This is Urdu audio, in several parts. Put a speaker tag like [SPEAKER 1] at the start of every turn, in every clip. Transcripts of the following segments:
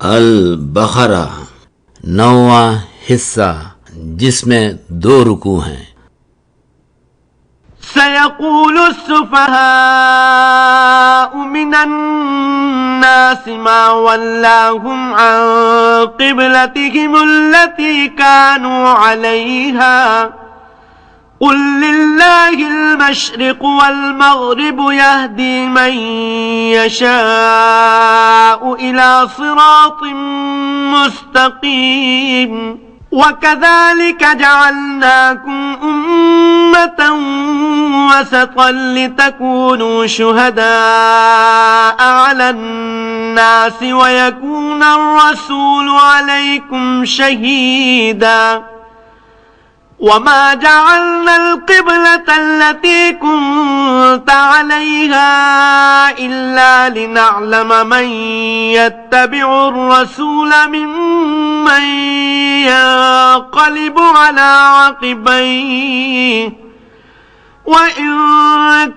[SPEAKER 1] البقرہ 9واں حصہ جس میں 2 رکوع ہیں۔
[SPEAKER 2] سيقول السفهاء من الناس ما ولاهم عن قبلتهم التي كانوا عليها قل لله المشرق والمغرب يهدي من يشاء إلى صراط مستقيم وكذلك جعلناكم أمة وسطا لتكونوا شهداء على الناس ويكون الرسول عليكم شهيدا وما جعلنا القبلة التي كنت عليها إلا لنعلم من يتبع الرسول ممن ينقلب على عقبيه وإن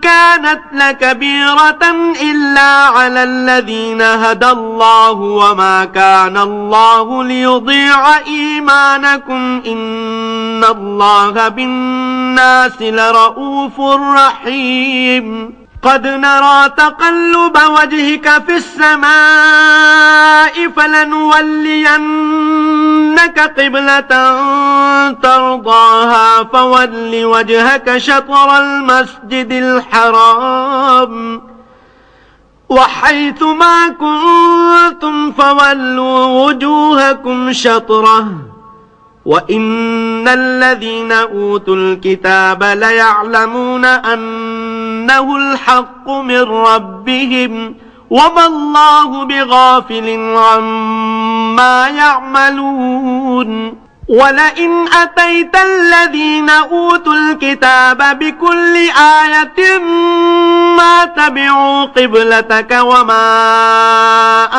[SPEAKER 2] كانت لكبيرة إلا على الذين هدى الله وما كان الله ليضيع إيمانكم إن الله بالناس لرؤوف رحيم قد نرى تقلب وجهك في السماء فلنولينك قبلة ترضاها فول وجهك شطر المسجد الحرام وحيث ما كنتم فولوا وجوهكم شطره وَإِنَّ الَّذِينَ أُوتُوا الْكِتَابَ لَيَعْلَمُونَ أَنَّهُ الْحَقُّ مِنْ رَبِّهِمْ وَمَا اللَّهُ بِغَافِلٍ عَمَّا يَعْمَلُونَ وَلَئِنْ أَتَيْتَ الَّذِينَ أُوتُوا الْكِتَابَ بِكُلِّ آيَةٍ مَا تَبِعُوا قِبْلَتَكَ وَمَا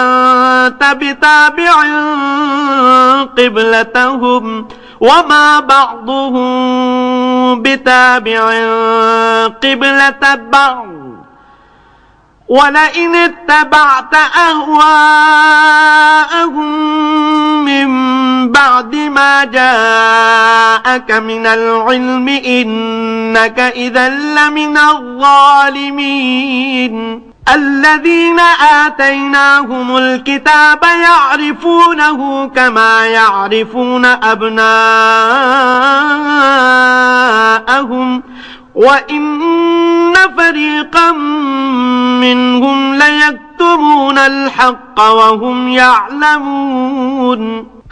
[SPEAKER 2] أَنْتَ بِتَابِعٍ قِبْلَتَهُمْ وَمَا بَعْضُهُمْ بِتَابِعٍ قِبْلَةَ بَعْضٍ وَلَئِنِ اتَّبَعْتَ أَهْوَاءَهُمْ مِنْ بَعْدِ مَا جَاءَكَ مِنَ الْعِلْمِ إِنَّكَ إِذًا لَمِنَ الظَّالِمِينَ الَّذِينَ آتَيْنَاهُمُ الْكِتَابَ يَعْرِفُونَهُ كَمَا يَعْرِفُونَ أَبْنَاءَهُمْ وَإِنَّ فَرِيقًا مِّنْهُمْ لَيَكْتُمُونَ الْحَقَّ وَهُمْ يَعْلَمُونَ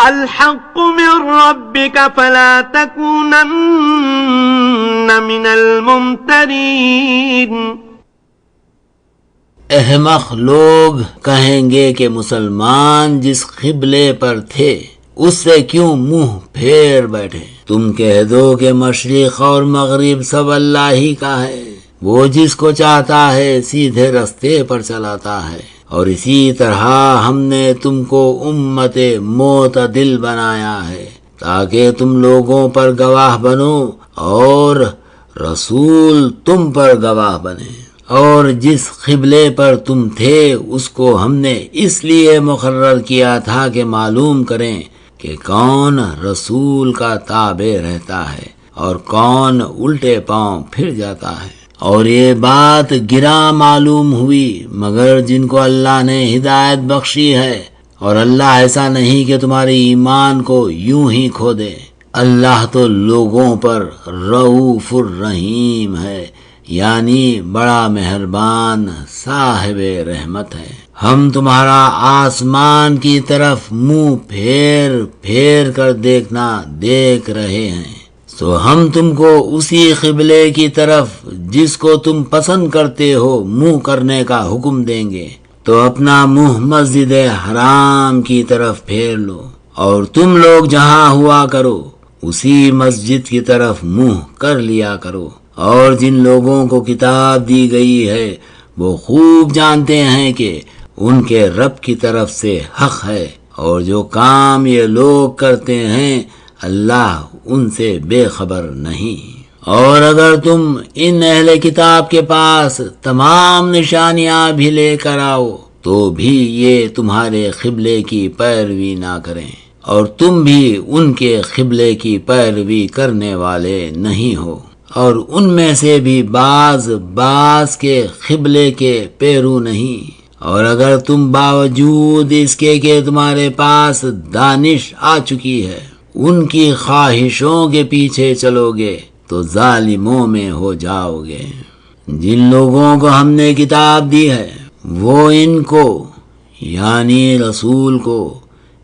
[SPEAKER 2] الْحَقُّ مِنْ رَبِّكَ فَلَا تَكُونَنَّ مِنَ الْمُمْتَرِينَ
[SPEAKER 1] احمق لوگ کہیں گے کہ مسلمان جس قبلے پر تھے اس سے کیوں منہ پھیر بیٹھے؟ تم کہہ دو کہ مشرق اور مغرب سب اللہ ہی کا ہے، وہ جس کو چاہتا ہے سیدھے رستے پر چلاتا ہے، اور اسی طرح ہم نے تم کو امت معتدل بنایا ہے تاکہ تم لوگوں پر گواہ بنو اور رسول تم پر گواہ بنے۔ اور جس قبلے پر تم تھے اس کو ہم نے اس لیے مقرر کیا تھا کہ معلوم کریں کہ کون رسول کا تابع رہتا ہے اور کون الٹے پاؤں پھر جاتا ہے۔ اور یہ بات گراں معلوم ہوئی مگر جن کو اللہ نے ہدایت بخشی ہے، اور اللہ ایسا نہیں کہ تمہارے ایمان کو یوں ہی کھو دے۔ اللہ تو لوگوں پر رؤوف الرحیم ہے، یعنی بڑا مہربان صاحب رحمت ہے۔ ہم تمہارا آسمان کی طرف منہ پھیر پھیر کر دیکھنا دیکھ رہے ہیں، تو ہم تم کو اسی قبلے کی طرف جس کو تم پسند کرتے ہو منہ کرنے کا حکم دیں گے، تو اپنا منہ مسجد حرام کی طرف پھیر لو، اور تم لوگ جہاں ہوا کرو اسی مسجد کی طرف منہ کر لیا کرو۔ اور جن لوگوں کو کتاب دی گئی ہے وہ خوب جانتے ہیں کہ ان کے رب کی طرف سے حق ہے، اور جو کام یہ لوگ کرتے ہیں اللہ ان سے بے خبر نہیں۔ اور اگر تم ان اہل کتاب کے پاس تمام نشانیاں بھی لے کر آؤ تو بھی یہ تمہارے قبلے کی پیروی نہ کریں، اور تم بھی ان کے قبلے کی پیروی کرنے والے نہیں ہو، اور ان میں سے بھی بعض کے قبلے کے پیرو نہیں۔ اور اگر تم باوجود اس کے کہ تمہارے پاس دانش آ چکی ہے ان کی خواہشوں کے پیچھے چلو گے تو ظالموں میں ہو جاؤ گے۔ جن لوگوں کو ہم نے کتاب دی ہے وہ ان کو یعنی رسول کو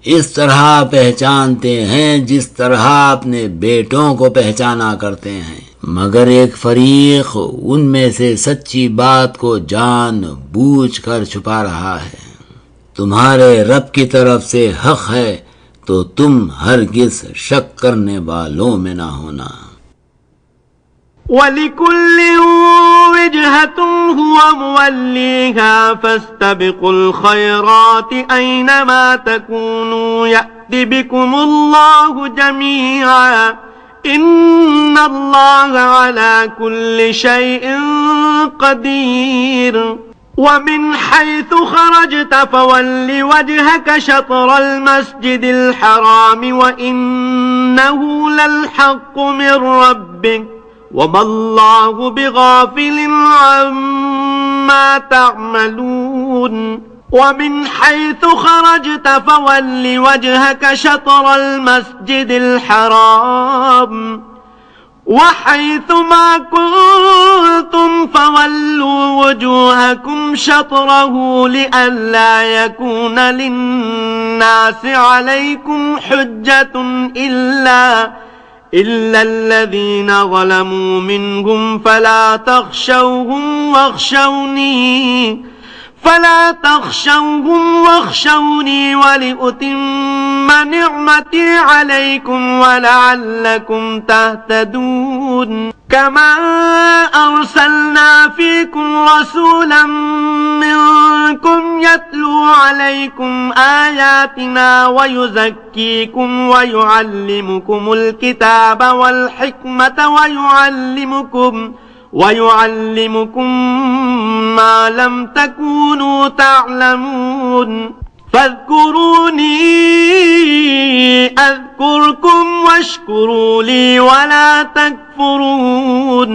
[SPEAKER 1] اس طرح پہچانتے ہیں جس طرح اپنے بیٹوں کو پہچانا کرتے ہیں، مگر ایک فریق ان میں سے سچی بات کو جان بوجھ کر چھپا رہا ہے۔ تمہارے رب کی طرف سے حق ہے تو تم ہرگز شک کرنے والوں میں نہ ہونا۔
[SPEAKER 2] وَلِكُلٍّ وِجْهَةٌ هُوَ مُوَلِّيهَا فَاسْتَبِقُوا الْخَيْرَاتِ أَيْنَمَا تَكُونُوا يَأْتِ بِكُمُ اللَّهُ جَمِيعًا إِنَّ اللَّهَ عَلَى كُلِّ شَيْءٍ قَدِيرٌ وَمِنْ حَيْثُ خَرَجْتَ فَوَلِّ وَجْهَكَ شَطْرَ الْمَسْجِدِ الْحَرَامِ وَإِنَّهُ لَلْحَقُّ مِنْ رَبِّكَ وَمَا اللَّهُ بِغَافِلٍ عَمَّا تَعْمَلُونَ وَمِنْ حَيْثُ خَرَجْتَ فَوَلِّ وَجْهَكَ شَطْرَ الْمَسْجِدِ الْحَرَامِ وَحَيْثُ مَا كُنْتُمْ فَوَلُّوا وُجُوهَكُمْ شَطْرَهُ لِئَلَّا يَكُونَ لِلنَّاسِ عَلَيْكُمْ حُجَّةٌ إِلَّا الَّذِينَ ظَلَمُوا مِنْهُمْ فَلَا تَخْشَوْهُمْ وَاخْشَوْنِي وَلِأُتِمَّ نِعْمَتِي عَلَيْكُمْ وَلَعَلَّكُمْ تَهْتَدُونَ كَمَا أَرْسَلْنَا فِيكُمْ رَسُولًا مِّنكُمْ يَتْلُو عَلَيْكُمْ آيَاتِنَا وَيُزَكِّيكُمْ وَيُعَلِّمُكُمُ الْكِتَابَ وَالْحِكْمَةَ وَيُعَلِّمُكُم مَّا لَمْ تَكُونُوا تَعْلَمُونَ فَاذْكُرُونِي أَذْكُرْكُمْ وَاشْكُرُوا لِي وَلَا تَكْفُرُونَ۔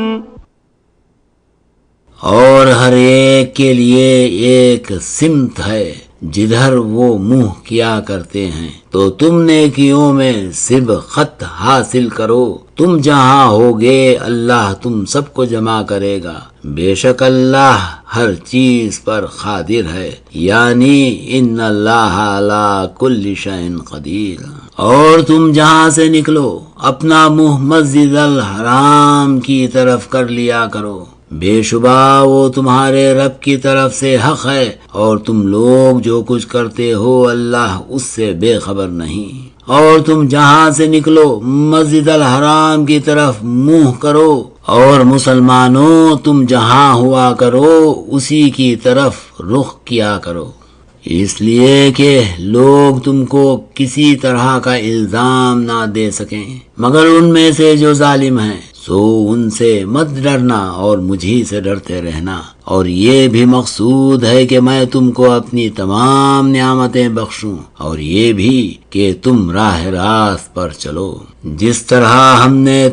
[SPEAKER 1] اور ہر ایک کے لیے ایک سمت ہے جدھر وہ منہ کیا کرتے ہیں، تو تم نیکیوں میں سبقت حاصل کرو۔ تم جہاں ہوگے اللہ تم سب کو جمع کرے گا، بے شک اللہ ہر چیز پر قادر ہے، یعنی ان اللہ علی کل شیء قدیر۔ اور تم جہاں سے نکلو اپنا منہ مسجد الحرام کی طرف کر لیا کرو، بے شبہ وہ تمہارے رب کی طرف سے حق ہے، اور تم لوگ جو کچھ کرتے ہو اللہ اس سے بے خبر نہیں۔ اور تم جہاں سے نکلو مسجد الحرام کی طرف منہ کرو، اور مسلمانوں تم جہاں ہوا کرو اسی کی طرف رخ کیا کرو، اس لیے کہ لوگ تم کو کسی طرح کا الزام نہ دے سکیں مگر ان میں سے جو ظالم ہیں، سو ان سے مت ڈرنا اور مجھی سے ڈرتے رہنا۔ اور یہ بھی مقصود ہے کہ میں تم کو اپنی تمام نعمتیں بخشوں، اور یہ بھی کہ تم راہ راست پر چلو، جس طرح ہم نے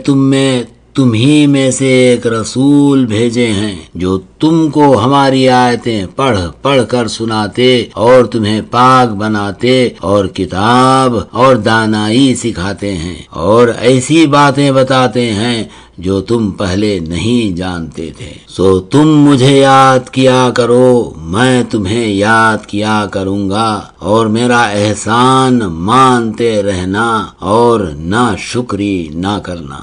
[SPEAKER 1] تم ہی میں سے ایک رسول بھیجے ہیں جو تم کو ہماری آیتیں پڑھ کر سناتے اور تمہیں پاک بناتے اور کتاب اور دانائی سکھاتے ہیں اور ایسی باتیں بتاتے ہیں جو تم پہلے نہیں جانتے تھے۔ سو تم مجھے یاد کیا کرو، میں تمہیں یاد کیا کروں گا، اور میرا احسان مانتے رہنا اور ناشکری نہ کرنا۔